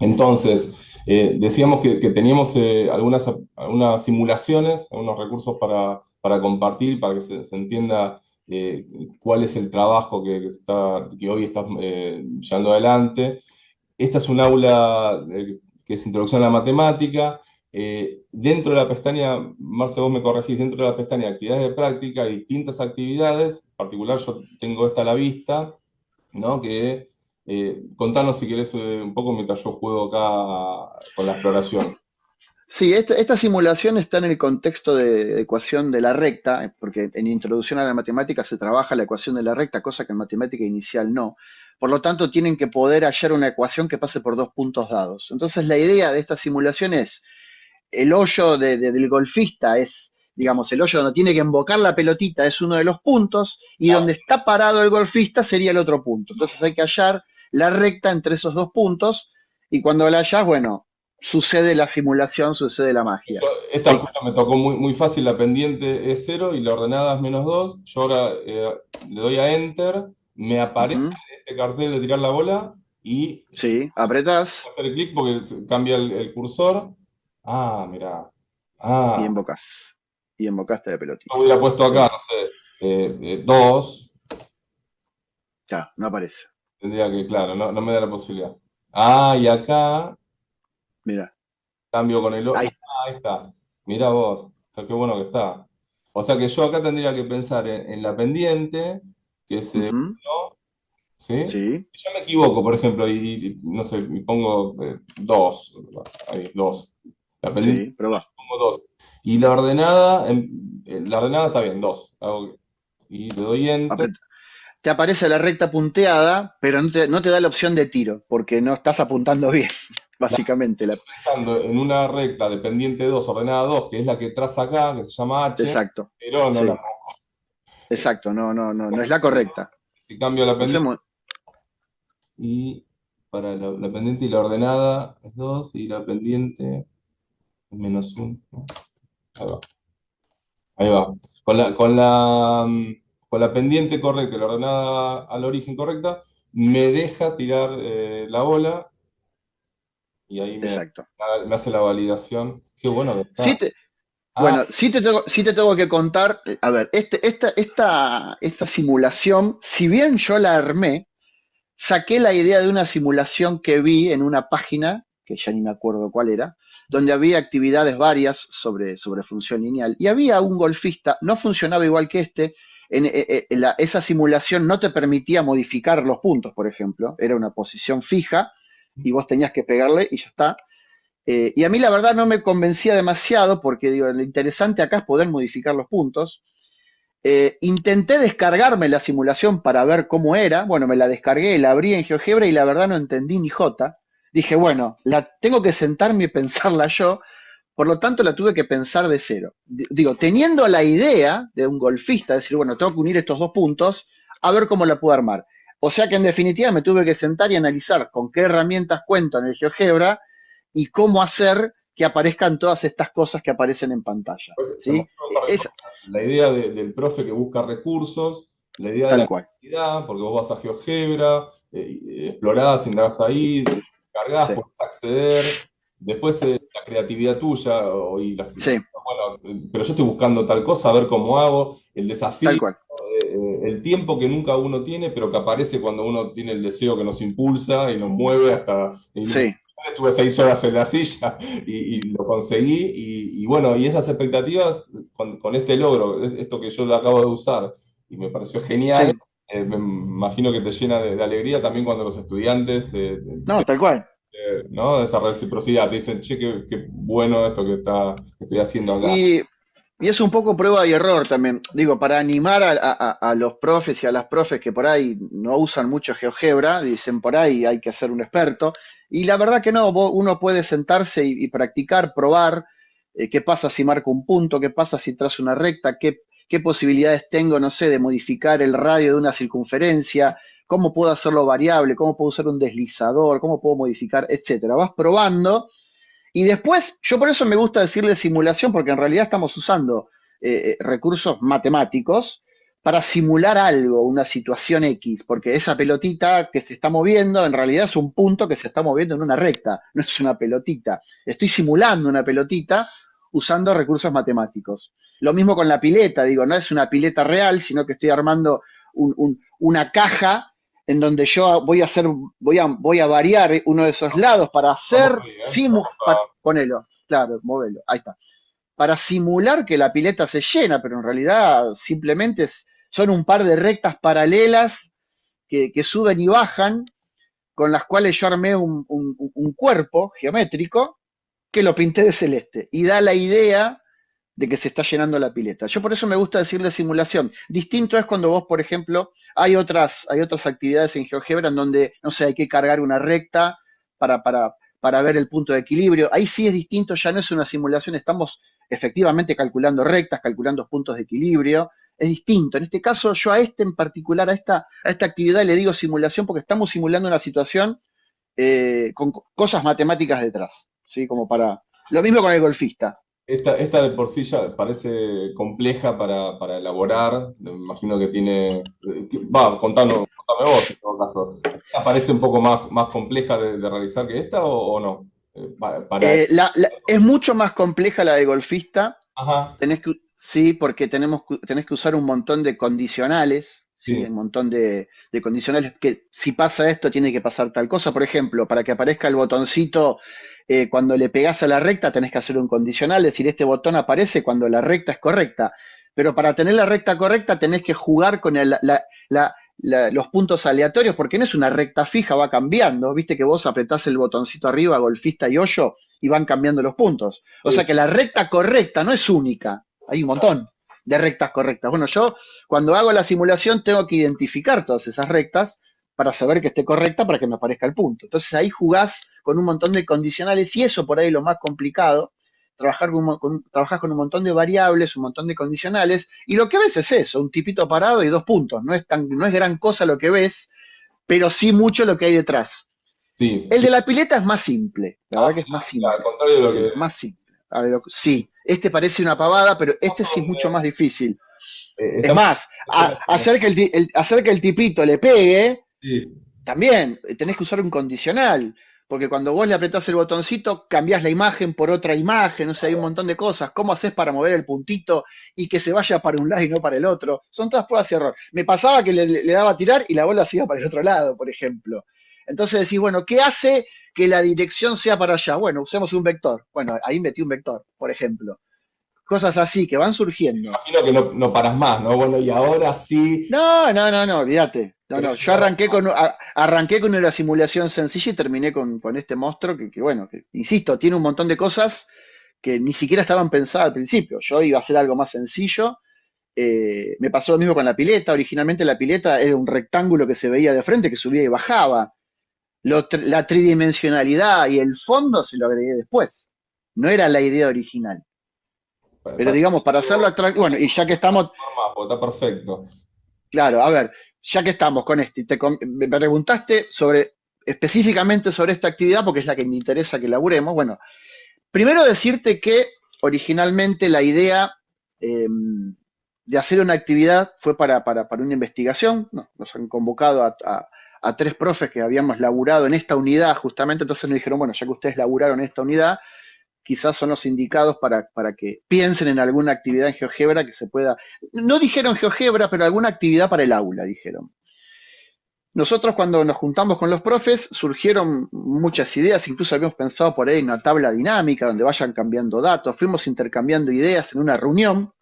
Entonces, decíamos que teníamos algunas simulaciones, algunos recursos para compartir, para que se entienda eh, cuál es el trabajo que hoy está llevando adelante. Esta es un aula que es Introducción a la Matemática. Dentro de la pestaña, Marce, vos me corregís, dentro de la pestaña Actividades de Práctica hay distintas actividades. En particular, yo tengo esta a la vista, ¿no? Contanos si querés un poco mientras yo juego acá con la exploración. Sí, esta simulación está en el contexto de ecuación de la recta, porque en introducción a la matemática se trabaja la ecuación de la recta, cosa que en matemática inicial no. Por lo tanto, tienen que poder hallar una ecuación que pase por dos puntos dados. Entonces, la idea de esta simulación es, el hoyo del golfista es, digamos, el hoyo donde tiene que embocar la pelotita es uno de los puntos, y Ah, donde está parado el golfista sería el otro punto. Entonces hay que hallar la recta entre esos dos puntos, y cuando la hallas, bueno, sucede la simulación, sucede la magia. esta Hay, justo me tocó muy fácil, la pendiente es cero y la ordenada es -2. Yo ahora le doy a Enter, me aparece ujú, este cartel de tirar la bola y sí, apretás hacer clic porque cambia el cursor. Ah, mirá. y Ah, embocás. Y embocaste la yo pelotita. hubiera puesto acá, Bien, no sé, 2. ya, no aparece. Tendría que, claro, no me da la posibilidad. Ah, y acá Mira, cambio con el ahí. ahí está. Mirá vos, qué bueno que está. O sea que yo acá tendría que pensar en la pendiente, que es Ujú, 1, ¿sí? sí, Si yo me equivoco, por ejemplo, no sé, y pongo 2, ahí, 2. La pendiente, sí, probá. pongo 2. Y la ordenada está bien, 2. Y le doy Enter. Te aparece la recta punteada, pero no te da la opción de tiro, porque no estás apuntando bien, básicamente. Pensando en una recta de pendiente 2 ordenada 2 que es la que traza acá, que se llama H, Exacto, pero no la. sí, exacto, no es la correcta. Si cambio la Entonces, pendiente y para la pendiente y la ordenada es 2 y la pendiente es -1. Ahí va. Ahí va. Con la pendiente correcta y la ordenada al origen correcta, me deja tirar la bola y ahí exacto. me hace la validación. Qué bueno que Sí está. te, Ah, bueno, sí te tengo que contar, a ver, esta simulación, si bien yo la armé, saqué la idea de una simulación que vi en una página, que ya ni me acuerdo cuál era, donde había actividades varias sobre función lineal. Y había un golfista, no funcionaba igual que este, esa simulación no te permitía modificar los puntos, por ejemplo, era una posición fija y vos tenías que pegarle y ya está. Y a mí la verdad no me convencía demasiado porque digo, lo interesante acá es poder modificar los puntos. Intenté descargarme la simulación para ver cómo era. Bueno, me la descargué, la abrí en GeoGebra y la verdad no entendí ni jota. Dije, bueno, tengo que sentarme y pensarla yo. Por lo tanto, la tuve que pensar de cero. Digo, teniendo la idea de un golfista, decir, bueno, tengo que unir estos dos puntos, a ver cómo la puedo armar. O sea que en definitiva me tuve que sentar y analizar con qué herramientas cuento en el GeoGebra y cómo hacer que aparezcan todas estas cosas que aparecen en pantalla. pues se me ¿Sí? ocurre un par de Es cosas. La idea del profe que busca recursos, la idea de la tal cual. actividad, porque vos vas a GeoGebra, explorás, indagás ahí, cargas, Sí, puedes acceder. Después la creatividad tuya, sí, bueno, pero yo estoy buscando tal cosa, a ver cómo hago, el tal desafío, cual. el tiempo que nunca uno tiene, pero que aparece cuando uno tiene el deseo que nos impulsa y nos mueve hasta. Sí, Estuve 6 horas en la silla y lo conseguí. Y bueno, y esas expectativas con este logro, esto que yo lo acabo de usar y me pareció genial, sí. me imagino que te llena de alegría también cuando los estudiantes, No, tal cual. ¿no? Esa reciprocidad, te dicen, che, qué bueno esto que estoy haciendo acá. Y, y es un poco prueba y error también. Digo, para animar a los profes y a las profes que por ahí no usan mucho GeoGebra, dicen por ahí hay que ser un experto. Y la verdad que no, uno puede sentarse y practicar, probar qué pasa si marco un punto, qué pasa si trazo una recta, qué posibilidades tengo, no sé, de modificar el radio de una circunferencia, cómo puedo hacerlo variable, cómo puedo usar un deslizador, cómo puedo modificar, etcétera. Vas probando y después, yo por eso me gusta decirle simulación, porque en realidad estamos usando recursos matemáticos, para simular algo, una situación X, porque esa pelotita que se está moviendo en realidad es un punto que se está moviendo en una recta, no es una pelotita. Estoy simulando una pelotita usando recursos matemáticos. Lo mismo con la pileta, digo, no es una pileta real, sino que estoy armando una caja en donde yo voy a variar uno de esos lados para Vamos hacer, ahí, ¿eh? Vamos ponelo, claro, móvelo, ahí está, para simular que la pileta se llena, pero en realidad simplemente son un par de rectas paralelas que suben y bajan, con las cuales yo armé un cuerpo geométrico que lo pinté de celeste y da la idea de que se está llenando la pileta. Yo por eso me gusta decir de simulación. Distinto es cuando vos, por ejemplo, hay otras actividades en GeoGebra en donde, no sé, hay que cargar una recta para ver el punto de equilibrio. Ahí sí es distinto, ya no es una simulación, estamos efectivamente calculando rectas, calculando puntos de equilibrio. Es distinto. En este caso, yo a este en particular, a esta actividad le digo simulación porque estamos simulando una situación con cosas matemáticas detrás. ¿Sí? Como para. Lo mismo con el golfista. esta de por sí ya parece compleja para elaborar. Me imagino que tiene. Va, contame vos en todo caso. ¿Esta parece un poco más compleja de realizar que esta o no? Para. Es mucho más compleja la de golfista. Ajá, Sí, porque tenés que usar un montón de condicionales, ¿sí? Un sí, montón de condicionales que si pasa esto tiene que pasar tal cosa. Por ejemplo, para que aparezca el botoncito cuando le pegás a la recta tenés que hacer un condicional, es decir, este botón aparece cuando la recta es correcta. Pero para tener la recta correcta tenés que jugar con los puntos aleatorios, porque no es una recta fija, va cambiando. Viste que vos apretás el botoncito arriba, golfista y hoyo, y van cambiando los puntos. O sea sí. que la recta correcta no es única, hay un montón de rectas correctas. Bueno, yo cuando hago la simulación tengo que identificar todas esas rectas para saber que esté correcta para que me aparezca el punto. Entonces ahí jugás con un montón de condicionales y eso por ahí es lo más complicado, trabajar con un montón de variables, un montón de condicionales, y lo que ves es eso, un tipito parado y dos puntos. No es gran cosa lo que ves, pero sí mucho lo que hay detrás. Sí, El de la pileta es más simple, la verdad que es más mira, al simple. contrario de lo Sí, que. más simple. A ver, sí, este parece una pavada, pero Vos este sos sí es mucho más difícil. Es estamos. más, hacer que el tipito le pegue, Sí, también tenés que usar un condicional, porque cuando vos le apretás el botoncito, cambiás la imagen por otra imagen, no sé, hay un montón de cosas. ¿Cómo haces para mover el puntito y que se vaya para un lado y no para el otro? Son todas pruebas y error. Me pasaba que le daba a tirar y la bola se iba para el otro lado, por ejemplo. Entonces decís, bueno, ¿qué hace que la dirección sea para allá? Bueno, usemos un vector. Bueno, ahí metí un vector, por ejemplo. Cosas así que van surgiendo. imagino que no paras más, ¿no? Bueno, y ahora sí. No, olvídate. No, no, ¿Querés yo llegar arranqué con una simulación sencilla y terminé con este monstruo bueno, que, insisto, tiene un montón de cosas que ni siquiera estaban pensadas al principio. Yo iba a hacer algo más sencillo. Me pasó lo mismo con la pileta. Originalmente la pileta era un rectángulo que se veía de frente, que subía y bajaba. La tridimensionalidad y el fondo se lo agregué después. No era la idea original. Pero digamos, para hacerlo atractivo, bueno, y ya que estamos, está perfecto. claro, a ver, ya que estamos con este, me preguntaste específicamente sobre esta actividad porque es la que me interesa que laburemos. Bueno, primero decirte que originalmente la idea de hacer una actividad fue para una investigación. Nos han convocado a tres profes que habíamos laburado en esta unidad justamente, entonces nos dijeron, bueno, ya que ustedes laburaron en esta unidad, quizás son los indicados para que piensen en alguna actividad en GeoGebra que se pueda, no dijeron GeoGebra, pero alguna actividad para el aula, dijeron. Nosotros cuando nos juntamos con los profes surgieron muchas ideas, incluso habíamos pensado por ahí en una tabla dinámica donde vayan cambiando datos, fuimos intercambiando ideas en una reunión.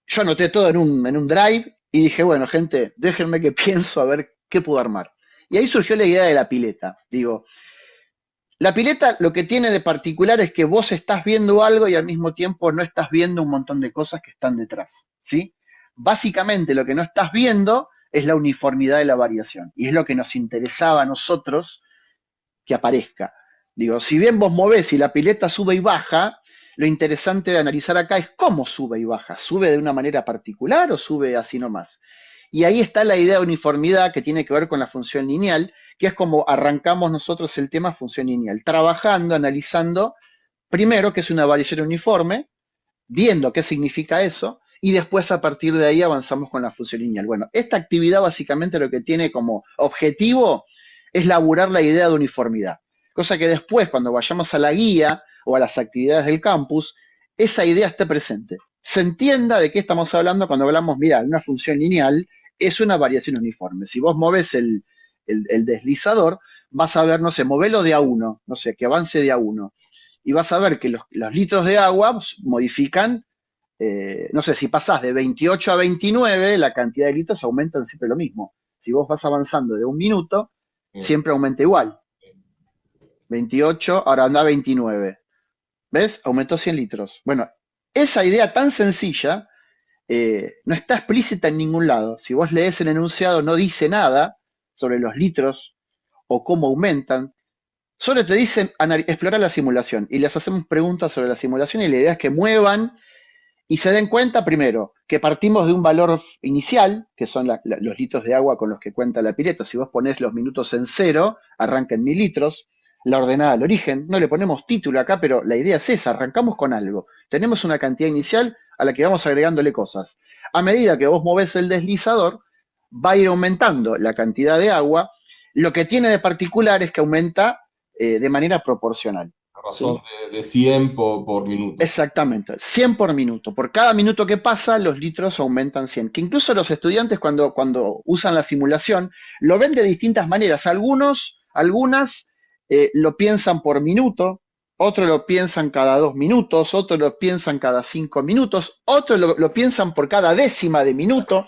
Yo anoté todo en un drive y dije, bueno, gente, déjenme que pienso a ver qué puedo armar. Y ahí surgió la idea de la pileta. Digo, la pileta lo que tiene de particular es que vos estás viendo algo y al mismo tiempo no estás viendo un montón de cosas que están detrás, ¿sí? Básicamente lo que no estás viendo es la uniformidad de la variación y es lo que nos interesaba a nosotros que aparezca. Digo, si bien vos movés y la pileta sube y baja, lo interesante de analizar acá es cómo sube y baja. ¿Sube de una manera particular o sube así nomás? Y ahí está la idea de uniformidad que tiene que ver con la función lineal, que es como arrancamos nosotros el tema función lineal, trabajando, analizando, primero que es una variación uniforme, viendo qué significa eso, y después a partir de ahí avanzamos con la función lineal. Bueno, esta actividad básicamente lo que tiene como objetivo es laburar la idea de uniformidad, cosa que después cuando vayamos a la guía o a las actividades del campus, esa idea esté presente. Se entienda de qué estamos hablando cuando hablamos, mira, una función lineal es una variación uniforme. Si vos moves el deslizador, vas a ver, no sé, movelo de A1, no sé, que avance de A1. Y vas a ver que los litros de agua modifican, no sé, si pasás de 28 a 29, la cantidad de litros aumentan siempre lo mismo. Si vos vas avanzando de un minuto, Bien. siempre aumenta igual. 28, ahora anda a 29. ¿Ves? Aumentó 100 litros. Bueno, esa idea tan sencilla no está explícita en ningún lado. Si vos lees el enunciado, no dice nada sobre los litros o cómo aumentan. Solo te dicen explorar la simulación y les hacemos preguntas sobre la simulación y la idea es que muevan y se den cuenta, primero, que partimos de un valor inicial, que son los litros de agua con los que cuenta la pileta. Si vos ponés los minutos en cero, arranca en 1000 litros. La ordenada al origen, no le ponemos título acá, pero la idea es esa, arrancamos con algo. Tenemos una cantidad inicial a la que vamos agregándole cosas. A medida que vos movés el deslizador, va a ir aumentando la cantidad de agua. Lo que tiene de particular es que aumenta de manera proporcional. A razón ¿Sí? de 100 por minuto. Exactamente, 100 por minuto. Por cada minuto que pasa, los litros aumentan 100. Que incluso los estudiantes cuando usan la simulación lo ven de distintas maneras. Algunas lo piensan por minuto, otros lo piensan cada 2 minutos, otros lo piensan cada 5 minutos, otros lo piensan por cada décima de minuto.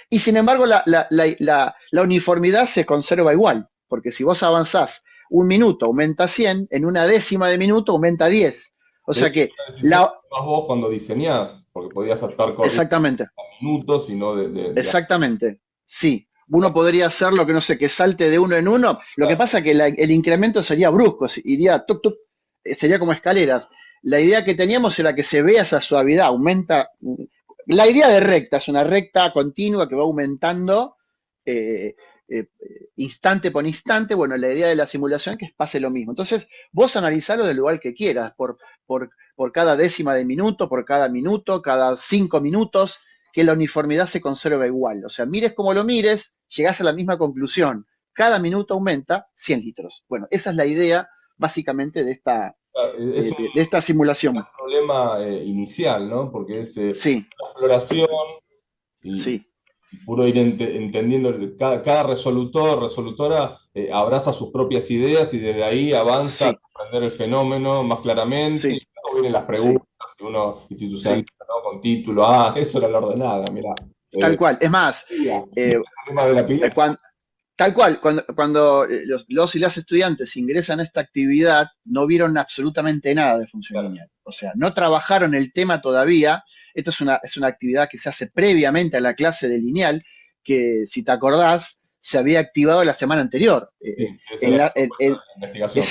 Y sin embargo, la uniformidad se conserva igual, porque si vos avanzás un minuto aumenta 100, en una décima de minuto aumenta 10. O Es sea que, una decisión que tomás vos cuando diseñás, porque podías estar corriendo exactamente, a minutos y no exactamente, sí. Uno podría hacer lo que no sé, que salte de uno en uno. Lo que pasa es que el incremento sería brusco, iría tuk tuk, sería como escaleras. La idea que teníamos era que se vea esa suavidad, aumenta. La idea de recta es una recta continua que va aumentando eh, eh, instante por instante. Bueno, la idea de la simulación es que pase lo mismo. Entonces, vos analizalo del lugar que quieras, por cada décima de minuto, cada 5 minutos, que la uniformidad se conserva igual. O sea, mires como lo mires, llegás a la misma conclusión. Cada minuto aumenta 100 litros. Bueno, esa es la idea básicamente de esta, es un de esta simulación. problema inicial, ¿no? Porque es Sí, la exploración y, sí, y puro ir entendiendo, cada resolutor, resolutora abraza sus propias ideas y desde ahí avanza a sí, comprender el fenómeno más claramente. sí, Y luego vienen las sí, preguntas, si uno institucionaliza, sí. ¿no? Con título, ah, eso era la ordenada, mira. Tal Eh, cual. Es más, y eh, ese tema de la pileta. cuando, tal cual, cuando los y las estudiantes ingresan a esta actividad, no vieron absolutamente nada de función Claro, lineal. O sea, no trabajaron el tema todavía. Esto es una actividad que se hace previamente a la clase de lineal, que si te acordás, se había activado la semana anterior. sí, esa es la propuesta de la investigación.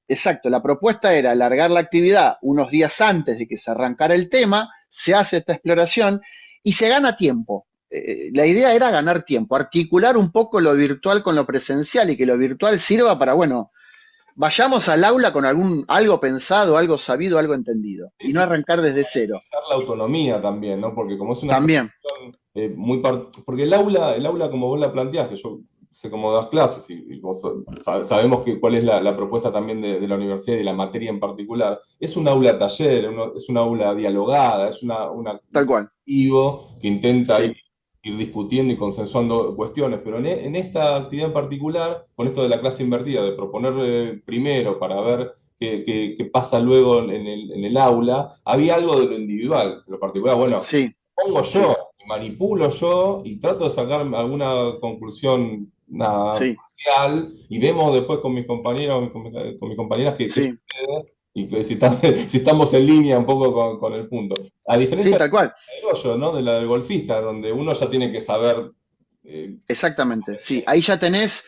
Exacto, la propuesta era alargar la actividad unos días antes de que se arrancara el tema, se hace esta exploración y se gana tiempo. La idea era ganar tiempo, articular un poco lo virtual con lo presencial y que lo virtual sirva para, bueno, vayamos al aula con algo pensado, algo sabido, algo entendido, Sí, y no sí, arrancar desde cero. garantizar la autonomía también, ¿no? Porque como es una También, exposición porque el aula como vos la planteás, que yo sé cómo das clases y vos sabemos cuál es la propuesta también de la universidad y de la materia en particular, es un aula taller, es una aula dialogada, es un tal cual. colectivo que intenta Sí, ir discutiendo y consensuando cuestiones, pero en esta actividad en particular, con esto de la clase invertida, de proponer primero para ver qué pasa luego en el aula, había algo de lo individual, de lo particular. Bueno, sí, pongo sí, yo, manipulo yo y trato de sacar alguna conclusión nada, sí, parcial y vemos después con mis compañeros, con mis compañeras qué sí, sucede y si estamos en línea un poco con el punto. A sí, diferencia tal cual. del hoyo, ¿no? De la del golfista, donde uno ya tiene que saber eh, Exactamente, sí. Ahí ya tenés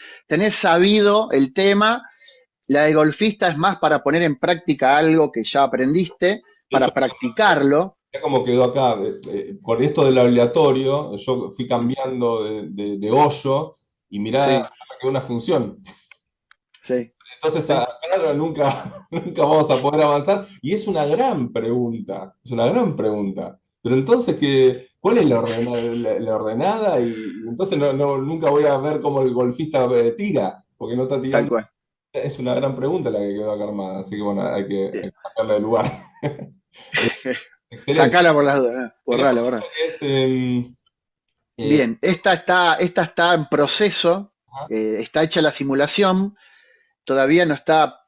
sabido el tema. La de golfista es más para poner en práctica algo que ya aprendiste, de hecho, para practicarlo. ya como quedó acá, por esto del aleatorio, yo fui cambiando de hoyo y mirá, Sí, me quedó una función. sí, Entonces, sí, acá nunca, nunca vamos a poder avanzar. Y es una gran pregunta, es una gran pregunta. pero entonces, ¿cuál es la ordenada? Y entonces nunca voy a ver cómo el golfista tira, porque no está Tal tirando. cual. Es una gran pregunta la que quedó acá armada, así que bueno, hay que cambiarla de lugar. Eh, Excelente. Sacala por las dudas, borrala, Tenemos borrala. otra que es... Bien, esta está en proceso, ajá, está hecha la simulación, todavía no está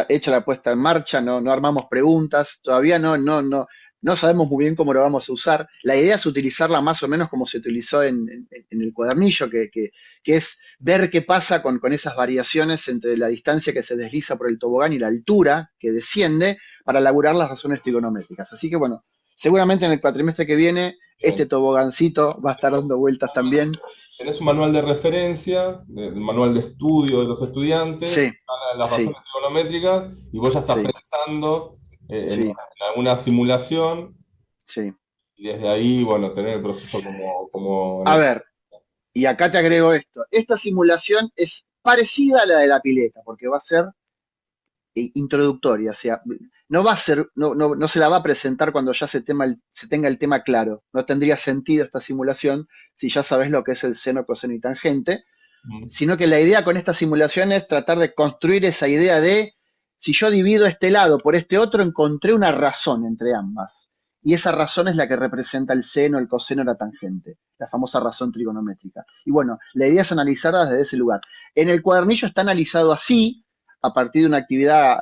hecha la puesta en marcha, no armamos preguntas, todavía no sabemos muy bien cómo lo vamos a usar. La idea es utilizarla más o menos como se utilizó en el cuadernillo, que es ver qué pasa con esas variaciones entre la distancia que se desliza por el tobogán y la altura que desciende para elaborar las razones trigonométricas. Así que bueno, seguramente en el cuatrimestre que viene este bien. tobogancito va a estar dando vueltas también. Tenés un manual de referencia, el manual de estudio de los estudiantes, Sí, las sí, razones trigonométricas, y vos ya estás sí, pensando sí, en alguna simulación, sí. y desde ahí, bueno, tener el proceso como en A este. ver, y acá te agrego esto. Esta simulación es parecida a la de la pileta, porque va a ser introductoria, o sea, no va a ser, no se la va a presentar cuando ya se tenga el tema claro. No tendría sentido esta simulación si ya sabes lo que es el seno, coseno y tangente, Mm, sino que la idea con esta simulación es tratar de construir esa idea de, si yo divido este lado por este otro, encontré una razón entre ambas. Y esa razón es la que representa el seno, el coseno, la tangente, la famosa razón trigonométrica. Y bueno, la idea es analizarla desde ese lugar. En el cuadernillo está analizado así, a partir de una actividad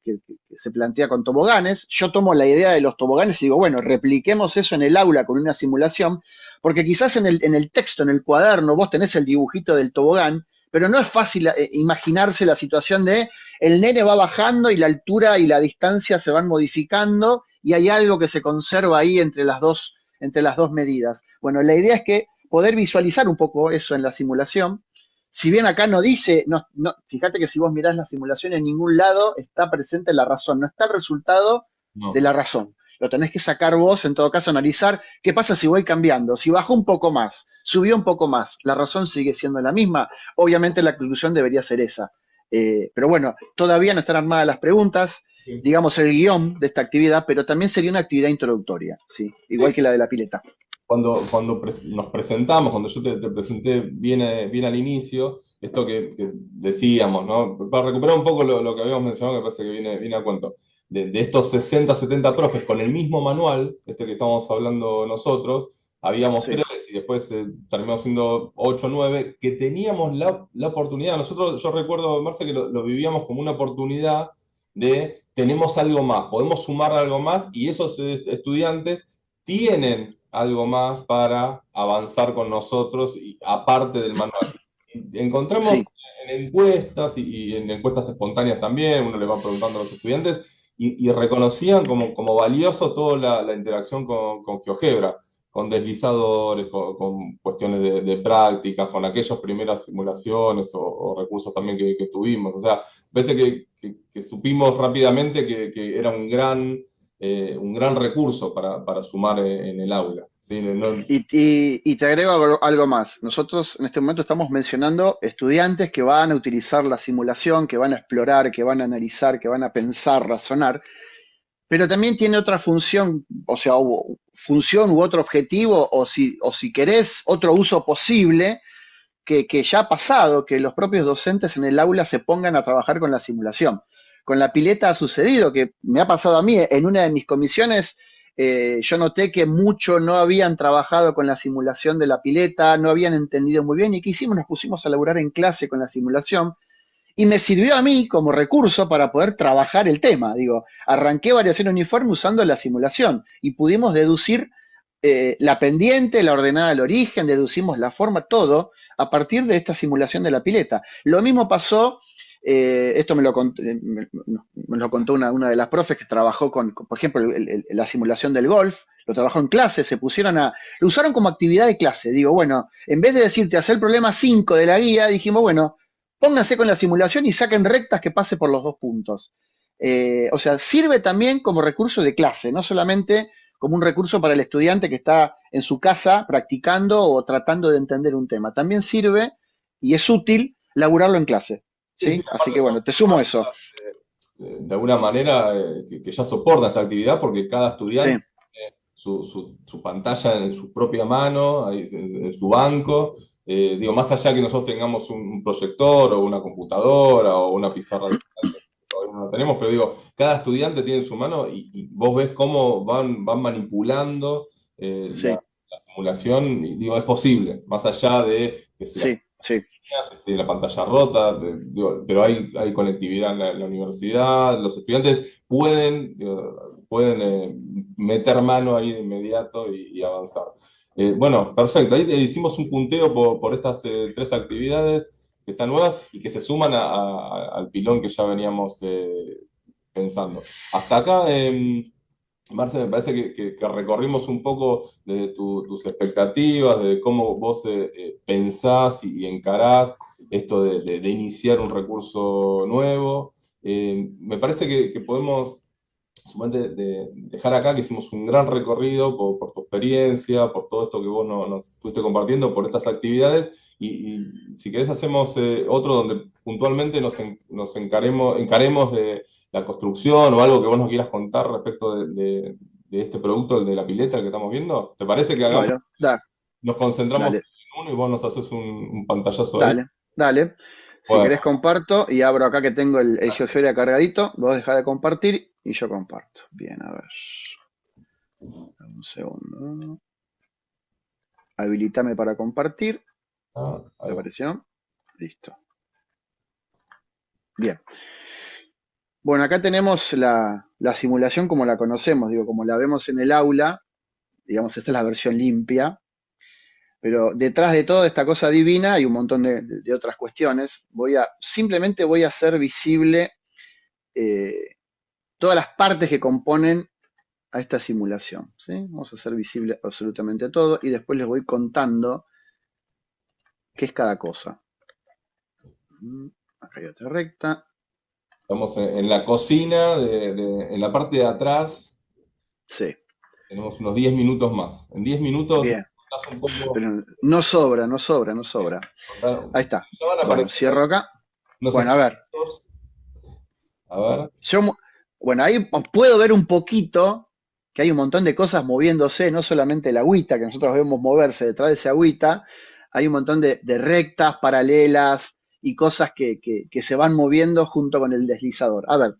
que se plantea con toboganes. Yo tomo la idea de los toboganes y digo, bueno, repliquemos eso en el aula con una simulación, porque quizás en el texto, en el cuaderno, vos tenés el dibujito del tobogán, pero no es fácil imaginarse la situación de el nene va bajando y la altura y la distancia se van modificando y hay algo que se conserva ahí entre las dos medidas. Bueno, la idea es que poder visualizar un poco eso en la simulación. Si bien acá no dice, fíjate que si vos mirás la simulación en ningún lado está presente la razón, no está el resultado de no. la razón. Lo tenés que sacar vos, en todo caso, analizar qué pasa si voy cambiando, si bajo un poco más, subió un poco más, la razón sigue siendo la misma. Obviamente la conclusión debería ser esa. Pero bueno, todavía no están armadas las preguntas, Sí. digamos el guión de esta actividad, pero también sería una actividad introductoria, ¿sí? Igual Sí, que la de la pileta. nos presentamos, cuando yo te presenté bien, bien al inicio, esto que decíamos, ¿no? Para recuperar un poco lo que habíamos mencionado, que parece que viene a cuento, de estos 60 70 profes con el mismo manual, este que estamos hablando nosotros, habíamos Sí, tres y después terminamos siendo 8 o 9, que teníamos la oportunidad, nosotros, yo recuerdo, Marce, que lo vivíamos como una oportunidad de, tenemos algo más, podemos sumar algo más y esos estudiantes tienen algo más para avanzar con nosotros, y, aparte del manual. Y encontramos sí, en encuestas y en encuestas espontáneas también, uno le va preguntando a los estudiantes, y reconocían como valioso toda la interacción con GeoGebra, con deslizadores, con cuestiones de prácticas, con aquellas primeras simulaciones o recursos también que tuvimos. O sea, parece que supimos rápidamente que era un gran recurso para sumar en el aula. ¿Sí? y te agrego algo más. Nosotros en este momento estamos mencionando estudiantes que van a utilizar la simulación, que van a explorar, que van a analizar, que van a pensar, razonar, pero también tiene otra función, o sea, función u otro objetivo, o si querés, otro uso posible, que ya ha pasado, que los propios docentes en el aula se pongan a trabajar con la simulación. Con la pileta ha sucedido, que me ha pasado a mí, en una de mis comisiones, yo noté que mucho no habían trabajado con la simulación de la pileta, no habían entendido muy bien, y ¿qué hicimos? Nos pusimos a laburar en clase con la simulación, y me sirvió a mí como recurso para poder trabajar el tema. Digo, arranqué variación uniforme usando la simulación y pudimos deducir la pendiente, la ordenada al origen, deducimos la forma, todo a partir de esta simulación de la pileta. Lo mismo pasó, esto me lo contó una de las profes que trabajó por ejemplo, la simulación del golf, lo trabajó en clase, lo usaron como actividad de clase. Digo, bueno, en vez de decirte hacer el problema 5 de la guía, dijimos, bueno, pónganse con la simulación y saquen rectas que pase por los dos puntos. O sea, sirve también como recurso de clase, no solamente como un recurso para el estudiante que está en su casa practicando o tratando de entender un tema. También sirve y es útil laburarlo en clase. Sí, sí, ¿Sí? Así aparte que son bueno, te sumo eso. de alguna manera que ya soporta esta actividad porque cada Sí, estudiante tiene su pantalla en su propia mano, ahí, en su banco. Digo, más allá que nosotros tengamos un proyector o una computadora o una pizarra virtual, que todavía no la tenemos, pero digo, cada estudiante tiene en su mano y vos ves cómo van manipulando Sí, la simulación, y digo, es posible, más allá de que si sí, sí, la pantalla rota, digo, pero hay conectividad en la universidad, los estudiantes pueden, digo, pueden meter mano ahí de inmediato y avanzar. Bueno, perfecto, ahí hicimos un punteo por estas tres actividades que están nuevas y que se suman al pilón que ya veníamos pensando. Hasta acá, Marce, me parece que recorrimos un poco de tus expectativas, de cómo vos pensás y encarás esto de iniciar un recurso nuevo. Me parece que podemos suponete, dejar acá que hicimos un gran recorrido por tu experiencia, por todo esto que vos nos estuviste compartiendo, por estas actividades, y si querés hacemos otro donde puntualmente nos encaremos de la construcción o algo que vos nos quieras contar respecto de este producto, el de la pileta, el que estamos viendo. ¿Te parece que hagamos, bueno, nos concentramos dale, en uno y vos nos haces un pantallazo ahí? dale, dale. Si Bueno, querés comparto y abro acá que tengo el GeoGebra cargadito, vos dejá de compartir y yo comparto. Bien, a ver, dame un segundo. Habilitame para compartir. ¿Te ahí va. apareció? Listo. Bien. Bueno, acá tenemos la simulación como la conocemos, digo, como la vemos en el aula, digamos, esta es la versión limpia, pero detrás de toda esta cosa divina hay un montón de otras cuestiones. Simplemente voy a hacer visible eh, todas las partes que componen a esta simulación, ¿sí? Vamos a hacer visible absolutamente todo y después les voy contando qué es cada cosa. Acá hay otra recta. Estamos en la cocina, en la parte de atrás. Sí, Tenemos unos 10 minutos más. En 10 minutos bien. contás un poco. Pero no sobra, no sobra, no sobra. Ahí está. Ya van Bueno, apareciendo cierro acá. unos Bueno, a ver. ejemplos. A ver. Yo, bueno, ahí puedo ver un poquito que hay un montón de cosas moviéndose, no solamente el agüita, que nosotros vemos moverse detrás de ese agüita, hay un montón de rectas, paralelas y cosas que se van moviendo junto con el deslizador. A ver,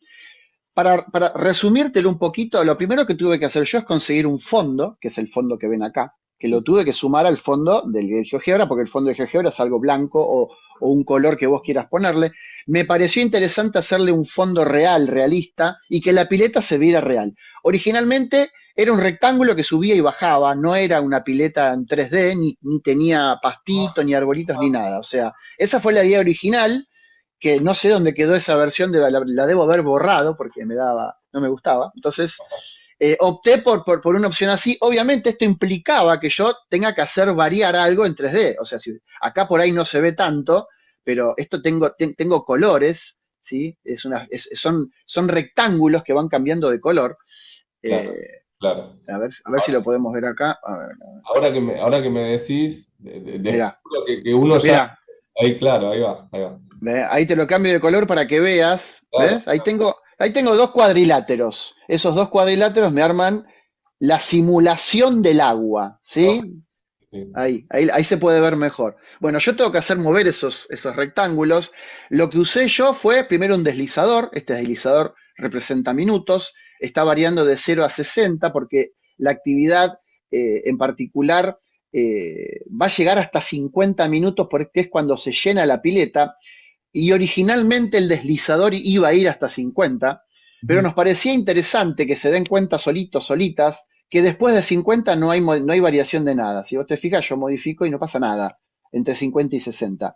para resumírtelo un poquito, lo primero que tuve que hacer yo es conseguir un fondo, que es el fondo que ven acá, que lo tuve que sumar al fondo del GeoGebra, porque el fondo de GeoGebra es algo blanco o un color que vos quieras ponerle. Me pareció interesante hacerle un fondo real, realista, y que la pileta se viera real. Originalmente era un rectángulo que subía y bajaba, no era una pileta en 3D, ni tenía pastito, ni arbolitos, ni nada. O sea, esa fue la idea original, que no sé dónde quedó esa versión, la debo haber borrado porque no me gustaba. Entonces, opté por una opción así. Obviamente esto implicaba que yo tenga que hacer variar algo en 3D. O sea, si acá por ahí no se ve tanto, pero esto tengo colores, ¿sí? Son rectángulos que van cambiando de color. Claro, Eh, claro. a ver si lo podemos ver acá. A ver, Ahora que me decís, mirá, descubro que uno ya. mirá, Ahí, claro, ahí va, ahí va. ahí te lo cambio de color para que veas, Claro, ¿ves? Ahí tengo dos cuadriláteros. Esos dos cuadriláteros me arman la simulación del agua, ok, ¿sí? sí. Ahí se puede ver mejor. Bueno, yo tengo que hacer mover esos rectángulos. Lo que usé yo fue primero un deslizador. Este deslizador representa minutos. Está variando de 0 a 60 porque la actividad en particular va a llegar hasta 50 minutos porque es cuando se llena la pileta. Y originalmente el deslizador iba a ir hasta 50, pero Ujú. nos parecía interesante que se den cuenta solitos, solitas, que después de 50 no hay variación de nada. Si vos te fijas, yo modifico y no pasa nada entre 50 y 60.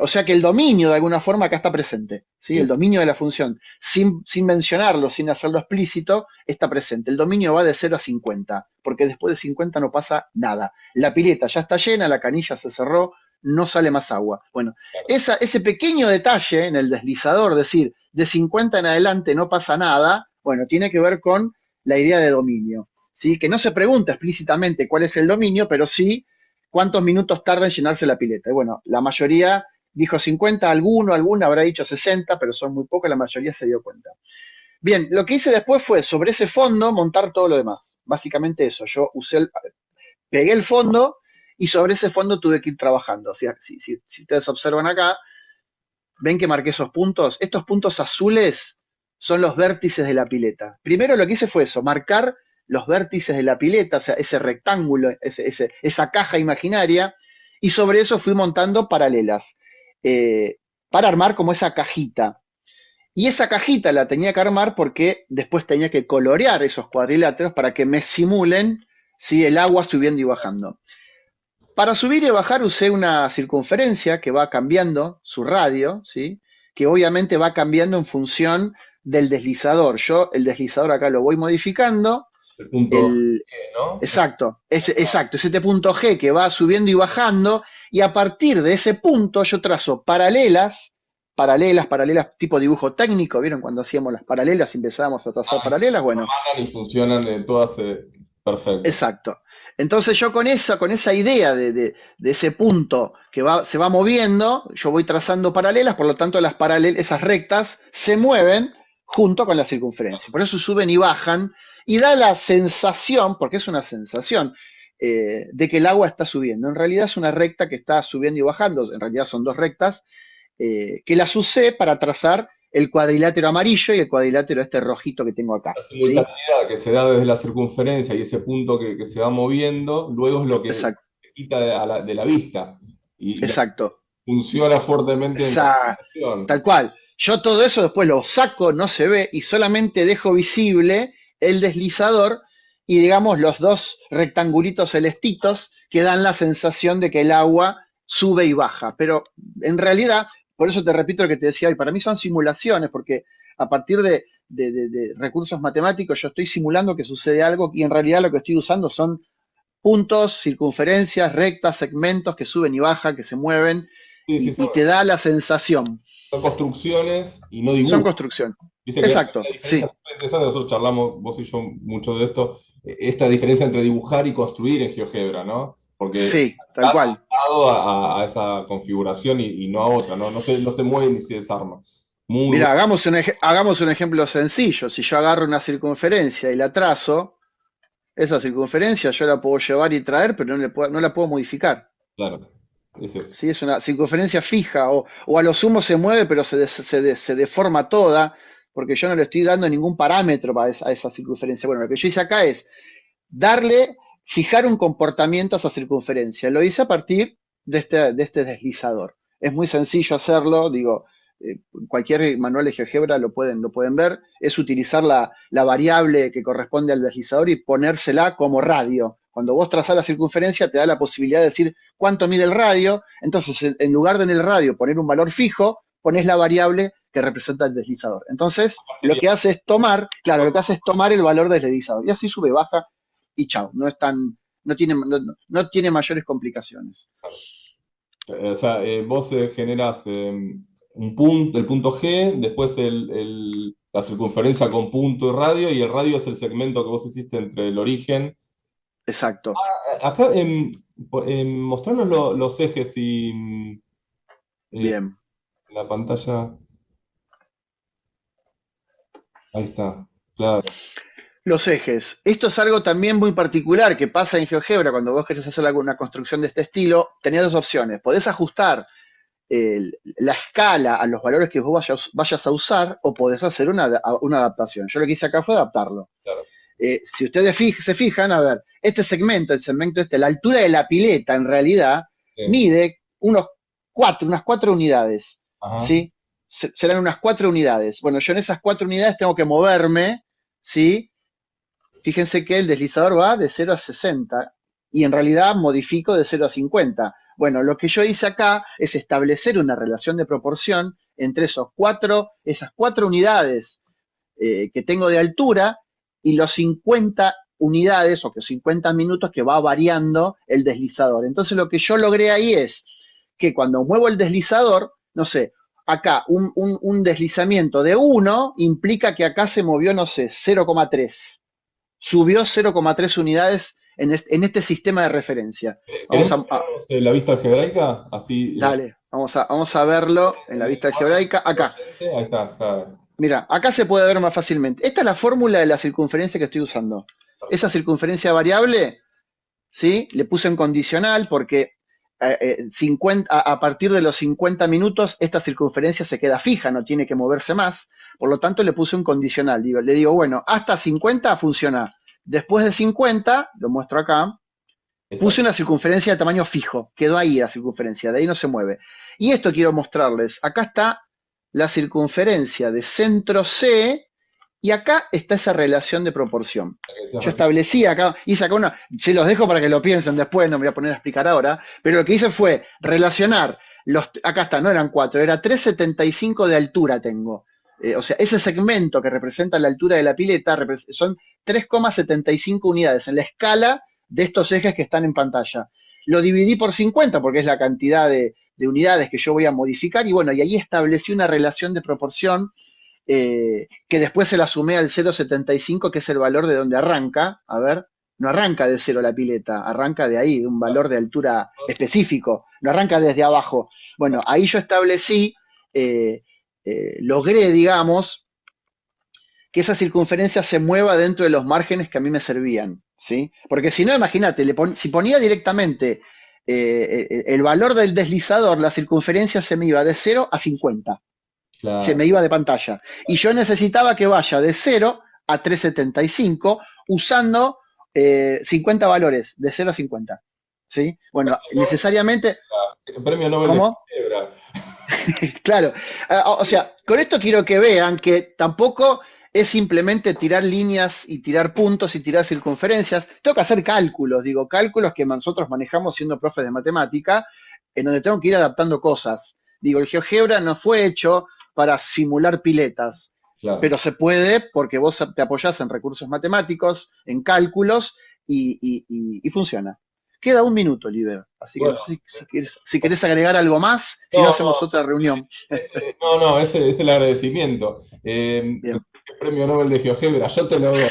O sea que el dominio de alguna forma acá está presente, ¿sí? El Sí, dominio de la función, sin mencionarlo, sin hacerlo explícito, está presente. El dominio va de 0 a 50, porque después de 50 no pasa nada. La pileta ya está llena, la canilla se cerró, no sale más agua. Bueno, claro, ese pequeño detalle en el deslizador, decir, de 50 en adelante no pasa nada, bueno, tiene que ver con la idea de dominio, ¿sí? Que no se pregunta explícitamente cuál es el dominio, pero sí cuántos minutos tarda en llenarse la pileta. Y bueno, la mayoría dijo 50, alguna habrá dicho 60, pero son muy pocos, la mayoría se dio cuenta. Bien, lo que hice después fue sobre ese fondo montar todo lo demás. Básicamente eso. Pegué el fondo y sobre ese fondo tuve que ir trabajando. O sea, si ustedes observan acá, ven que marqué esos puntos. Estos puntos azules son los vértices de la pileta. Primero lo que hice fue eso, marcar los vértices de la pileta, o sea, ese rectángulo, esa caja imaginaria, y sobre eso fui montando paralelas para armar como esa cajita. Y esa cajita la tenía que armar porque después tenía que colorear esos cuadriláteros para que me simulen, ¿sí?, el agua subiendo y bajando. Para subir y bajar usé una circunferencia que va cambiando su radio, ¿sí?, que obviamente va cambiando en función del deslizador. Yo el deslizador acá lo voy modificando. El punto El, G, ¿no? exacto, es este punto G que va subiendo y bajando, y a partir de ese punto yo trazo paralelas, tipo dibujo técnico. ¿Vieron cuando hacíamos las paralelas y empezábamos a trazar Ah, y se paralelas? Bueno, amarran y funcionan todas perfecto. exacto. Entonces yo con esa idea de ese punto que se va moviendo, yo voy trazando paralelas, por lo tanto esas rectas se mueven junto con la circunferencia. Por eso suben y bajan y da la sensación, porque es una sensación, de que el agua está subiendo. En realidad es una recta que está subiendo y bajando, en realidad son dos rectas, que las usé para trazar el cuadrilátero amarillo y el cuadrilátero este rojito que tengo acá, La ¿sí? simultaneidad que se da desde la circunferencia y ese punto que se va moviendo, luego es lo que Exacto, quita de la vista y exacto. funciona fuertemente en Esa, computación. tal cual. Yo todo eso después lo saco, no se ve, y solamente dejo visible el deslizador y, digamos, los dos rectangulitos celestitos que dan la sensación de que el agua sube y baja. Pero en realidad, por eso te repito lo que te decía hoy, para mí son simulaciones, porque a partir de recursos matemáticos yo estoy simulando que sucede algo y en realidad lo que estoy usando son puntos, circunferencias, rectas, segmentos que suben y bajan, que se mueven, Sí, sí, y te da la sensación. son construcciones y no Son dibujos. construcción. Viste que la Exacto, diferencia sí, es súper interesante, nosotros charlamos, vos y yo, mucho de esto, esta diferencia entre dibujar y construir en GeoGebra, ¿no? Porque sí, tal está cual. adaptado a esa configuración y no a otra, ¿no? No se mueve ni se desarma. Muy, muy Mira, hagamos un ejemplo sencillo. Si yo agarro una circunferencia y la trazo, esa circunferencia yo la puedo llevar y traer, pero no la puedo modificar. claro, es eso. ¿Sí? Es una circunferencia fija, o a lo sumo se mueve, pero se deforma toda, porque yo no le estoy dando ningún parámetro a esa circunferencia. Bueno, lo que yo hice acá es fijar un comportamiento a esa circunferencia. Lo hice a partir de este deslizador. Es muy sencillo hacerlo, digo, cualquier manual de GeoGebra lo pueden ver. Es utilizar la variable que corresponde al deslizador y ponérsela como radio. Cuando vos trazás la circunferencia, te da la posibilidad de decir cuánto mide el radio. Entonces, en lugar de en el radio poner un valor fijo, ponés la variable que representa el deslizador. Entonces, lo Sería, que hace es tomar, claro, lo que hace es tomar el valor del deslizador. Y así sube, baja y chao. No tiene mayores complicaciones. o sea, vos generás un punto, el punto G, después la circunferencia con punto y radio, y el radio es el segmento que vos hiciste entre el origen. Exacto. Acá, mostrarnos los ejes y Bien. la pantalla. Ahí está, claro. Los ejes. Esto es algo también muy particular que pasa en GeoGebra cuando vos querés hacer alguna construcción de este estilo. Tenés dos opciones. Podés ajustar la escala a los valores que vos vayas a usar, o podés hacer una adaptación. Yo lo que hice acá fue adaptarlo. Claro. Si ustedes se fijan, a ver, este segmento, el segmento este, la altura de la pileta en realidad Sí. mide unas 4 unidades, Ajá. ¿sí? Serán unas 4 unidades. Bueno, yo en esas 4 unidades tengo que moverme, ¿sí? Fíjense que el deslizador va de 0 a 60 y en realidad modifico de 0 a 50. Bueno, lo que yo hice acá es establecer una relación de proporción entre esas 4 unidades que tengo de altura y los 50 unidades o que 50 minutos que va variando el deslizador. Entonces lo que yo logré ahí es que cuando muevo el deslizador, no sé, acá un deslizamiento de 1 implica que acá se movió, no sé, 0,3. Subió 0,3 unidades en este sistema de referencia. ¿Querés Vamos mostrarnos la vista algebraica? Así dale, vamos a verlo en la vista algebraica. Acá, oyente. Ahí está, claro. Mira, acá se puede ver más fácilmente. Esta es la fórmula de la circunferencia que estoy usando. Esa circunferencia variable, ¿sí? Le puse en condicional porque 50, a partir de los 50 minutos esta circunferencia se queda fija, no tiene que moverse más. Por lo tanto, le puse un condicional. Le digo, bueno, hasta 50 funciona. Después de 50, lo muestro acá, puse Exacto. una circunferencia de tamaño fijo. Quedó ahí la circunferencia, de ahí no se mueve. Y esto quiero mostrarles. Acá está la circunferencia de centro C y acá está esa relación de proporción. Para que sea Yo fácil. establecí acá, hice acá una, se los dejo para que lo piensen después, no me voy a poner a explicar ahora, pero lo que hice fue relacionar acá está, no eran 4, era 3,75 de altura tengo. O sea, ese segmento que representa la altura de la pileta son 3,75 unidades en la escala de estos ejes que están en pantalla. Lo dividí por 50 porque es la cantidad de unidades que yo voy a modificar y bueno, y ahí establecí una relación de proporción que después se la sumé al 0,75, que es el valor de donde arranca. A ver, no arranca de cero la pileta, arranca de ahí, de un valor de altura específico, no arranca desde abajo. Bueno, ahí yo establecí, logré, digamos, que esa circunferencia se mueva dentro de los márgenes que a mí me servían, ¿sí? Porque si no, imagínate, si ponía directamente el valor del deslizador, la circunferencia se me iba de 0 a 50, se Claro. me iba de pantalla. Y yo necesitaba que vaya de 0 a 3,75 usando 50 valores, de 0 a 50. ¿Sí? Bueno, necesariamente, Premio Nobel de ¿cómo? Ginebra. Claro. O sea, con esto quiero que vean que tampoco es simplemente tirar líneas y tirar puntos y tirar circunferencias. Tengo que hacer cálculos, digo, cálculos que nosotros manejamos siendo profes de matemática, en donde tengo que ir adaptando cosas. Digo, el GeoGebra no fue hecho para simular piletas, Claro. pero se puede porque vos te apoyás en recursos matemáticos, en cálculos y funciona. Queda un minuto, Liber, así que no Bueno, sé si querés agregar algo más, si no no, hacemos otra reunión. no, no, ese es el agradecimiento. Bien. El premio Nobel de GeoGebra, yo te lo doy.